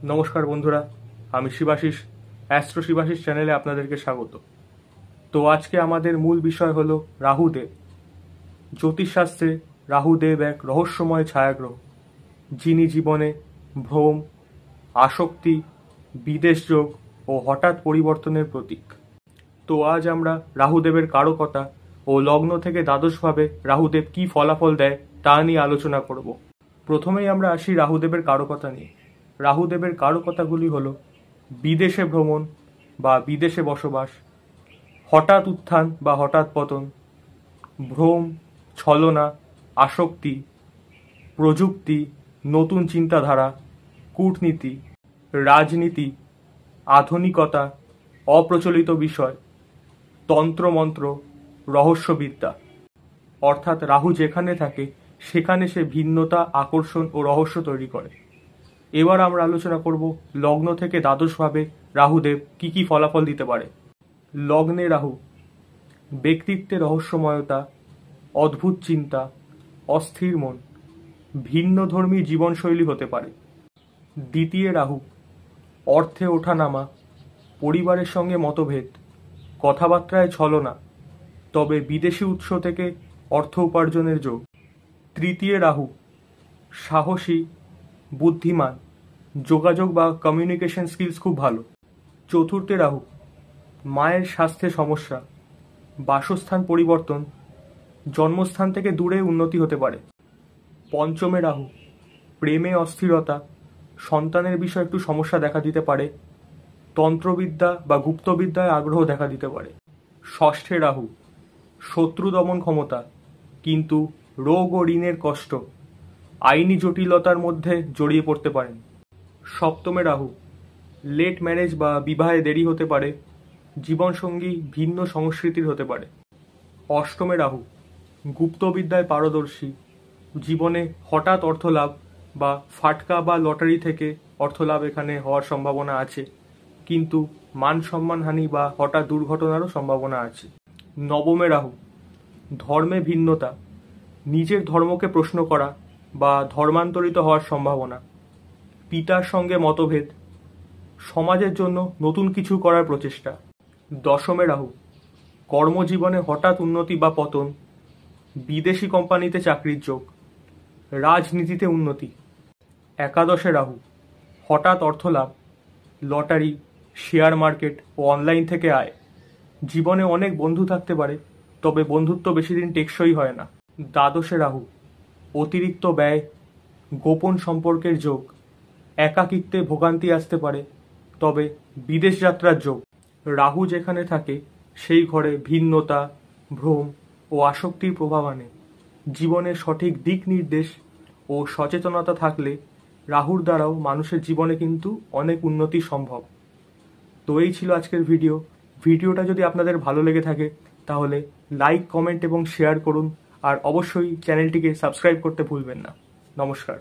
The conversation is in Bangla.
নমস্কার বন্ধুরা, আমি শিবাশিস, অ্যাস্ট্রো শিবাশিস চ্যানেলে আপনাদেরকে স্বাগত। তো আজকে আমাদের মূল বিষয় হলো রাহুদেব। জ্যোতিষশাস্ত্রে রাহুদেব এক রহস্যময় ছায়াগ্রহ, যিনি জীবনে ভ্রম, আসক্তি, বিদেশ যোগ ও হঠাৎ পরিবর্তনের প্রতীক। তো আজ আমরা রাহুদেবের কারকতা ও লগ্ন থেকে দ্বাদশভাবে রাহুদেব কী ফলাফল দেয় তা নিয়ে আলোচনা করব। প্রথমেই আমরা আসি রাহুদেবের কারকতা নিয়ে। রাহুদেবের কারকতাগুলি হলো বিদেশে ভ্রমণ বা বিদেশে বসবাস, হঠাৎ উত্থান বা হঠাৎ পতন, ভ্রম, ছলনা, আসক্তি, প্রযুক্তি, নতুন চিন্তাধারা, কূটনীতি, রাজনীতি, আধুনিকতা, অপ্রচলিত বিষয়, তন্ত্রমন্ত্র, রহস্যবিদ্যা। অর্থাৎ রাহু যেখানে থাকে সেখানে সে ভিন্নতা, আকর্ষণ ও রহস্য তৈরি করে। এবার আমরা আলোচনা করব লগ্ন থেকে দ্বাদশভাবে রাহুদেব কি কি ফলাফল দিতে পারে। লগ্নে রাহু ব্যক্তিত্বে রহস্যময়তা, অদ্ভুত চিন্তা, অস্থির মন, ভিন্নধর্মী জীবনশৈলী হতে পারে। দ্বিতীয় রাহু অর্থে ওঠানামা, পরিবারের সঙ্গে মতভেদ, কথাবার্তায় ছলনা, তবে বিদেশি উৎস থেকে অর্থ উপার্জনের যোগ। তৃতীয় রাহু সাহসী, বুদ্ধিমান, যোগাযোগ বা কমিউনিকেশন স্কিলস খুব ভালো। চতুর্থে রাহু মায়ের স্বাস্থ্যে সমস্যা, বাসস্থান পরিবর্তন, জন্মস্থান থেকে দূরে উন্নতি হতে পারে। পঞ্চমে রাহু প্রেমে অস্থিরতা, সন্তানের বিষয়ে একটু সমস্যা দেখা দিতে পারে, তন্ত্রবিদ্যা বা গুপ্তবিদ্যায় আগ্রহ দেখা দিতে পারে। ষষ্ঠে রাহু শত্রু দমন ক্ষমতা, কিন্তু রোগ ও ঋণের কষ্ট, আইনি জটিলতার মধ্যে জড়িয়ে পড়তে পারেন। সপ্তমে রাহু লেট ম্যারেজ বা বিবাহে দেরি হতে পারে, জীবনসঙ্গী ভিন্ন সংস্কৃতির হতে পারে। অষ্টমে রাহু গুপ্তবিদ্যায় পারদর্শী, জীবনে হঠাৎ অর্থলাভ বা ফাটকা বা লটারি থেকে অর্থলাভ এখানে হওয়ার সম্ভাবনা আছে, কিন্তু মান সম্মানহানি বা হঠাৎ দুর্ঘটনারও সম্ভাবনা আছে। নবমে রাহু ধর্মে ভিন্নতা, নিজের ধর্মকে প্রশ্ন করা বা ধর্মান্তরিত হওয়ার সম্ভাবনা। পিতার সঙ্গে মতভেদ, সমাজের জন্য নতুন কিছু করার প্রচেষ্টা। দশমে রাহু কর্মজীবনে হঠাৎ উন্নতি বা পতন, বিদেশি কোম্পানিতে চাকরির যোগ, রাজনীতিতে উন্নতি। একাদশে রাহু হঠাৎ অর্থলাভ, লটারি, শেয়ার মার্কেট ও অনলাইন থেকে আয়, জীবনে অনেক বন্ধু থাকতে পারে, তবে বন্ধুত্ব বেশি দিন টেকসই হয় না। দ্বাদশে রাহু অতিরিক্ত ব্যয়, গোপন সম্পর্কের যোগ, একাকিত্বে ভোগান্তি আসতে পারে, তবে বিদেশ যাত্রার যোগ। রাহু যেখানে থাকে সেই ঘরে ভিন্নতা, ভ্রম ও আসক্তির প্রভাব আনে। জীবনের সঠিক দিক নির্দেশ ও সচেতনতা থাকলে রাহুর দ্বারাও মানুষের জীবনে কিন্তু অনেক উন্নতি সম্ভব। তো এই ছিল আজকের ভিডিওটা যদি আপনাদের ভালো লেগে থাকে তাহলে লাইক, কমেন্ট এবং শেয়ার করুন, আর অবশ্যই চ্যানেলটিকে সাবস্ক্রাইব করতে ভুলবেন না। নমস্কার।